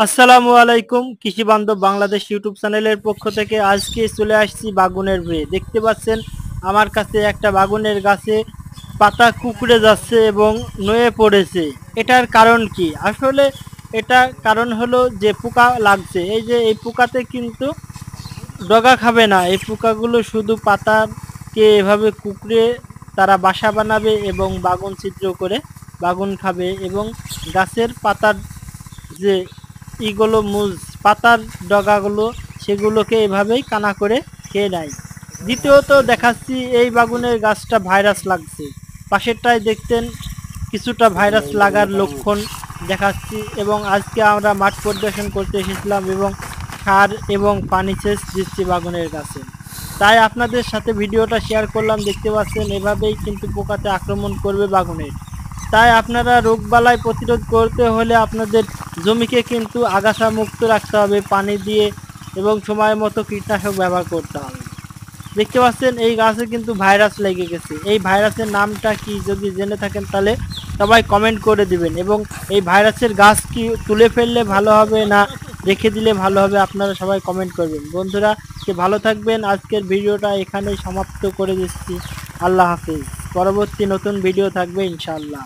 আসসালামু আলাইকুম, কৃষি বান্ধব বাংলাদেশ ইউটিউব চ্যানেলের পক্ষ থেকে আজকে চলে আসছি বাগুনের ভুঁয়ে। দেখতে পাচ্ছেন আমার কাছে একটা বাগুনের গাছে পাতা কুঁকড়ে যাচ্ছে এবং নুয়ে পড়েছে। এটার কারণ কি? আসলে এটা কারণ হলো যে পোকা লাগছে। এই যে এই পোকাতে কিন্তু ডগা খাবে না, এই পোকাগুলো শুধু পাতাকে এভাবে কুঁকড়ে তারা বাসা বানাবে এবং বাগুন ছিদ্র করে বাগুন খাবে এবং গাছের পাতার যে ইগুলো পাতার ডগাগুলো সেগুলোকে এভাবেই কানা করে খেয়ে নেয়। দ্বিতীয়ত দেখাচ্ছি এই বাগুনের গাছটা ভাইরাস লাগছে, পাশেরটায় দেখতেন কিছুটা ভাইরাস লাগার লক্ষণ দেখাচ্ছি। এবং আজকে আমরা মাঠ পরিদর্শন করতে এসেছিলাম এবং সার এবং পানি সেচ দিচ্ছি বাগুনের গাছে, তাই আপনাদের সাথে ভিডিওটা শেয়ার করলাম। দেখতে পাচ্ছেন এভাবেই কিন্তু পোকাতে আক্রমণ করবে বাগুনের। তাই আপনারা রোগবালাই প্রতিরোধ করতে হলে আপনাদের জমিকে কিন্তু আগাছা মুক্ত রাখতে হবে পানি দিয়ে এবং সময় মতো কীটনাশক ব্যবহার করতে হবে। দেখতে পাচ্ছেন এই গাছে কিন্তু ভাইরাস লেগে গেছে। এই ভাইরাসের নামটা কি যদি জেনে থাকেন তাহলে সবাই কমেন্ট করে দিবেন। এবং এই ভাইরাসের গাছ কি তুলে ফেললে ভালো হবে না রেখে দিলে ভালো হবে, আপনারা সবাই কমেন্ট করবেন। বন্ধুরা ভালো থাকবেন। আজকের ভিডিওটা এখানেই সমাপ্ত করে দিচ্ছি। আল্লাহ হাফিজ। পরবর্তী নতুন ভিডিও থাকবে ইনশাআল্লাহ।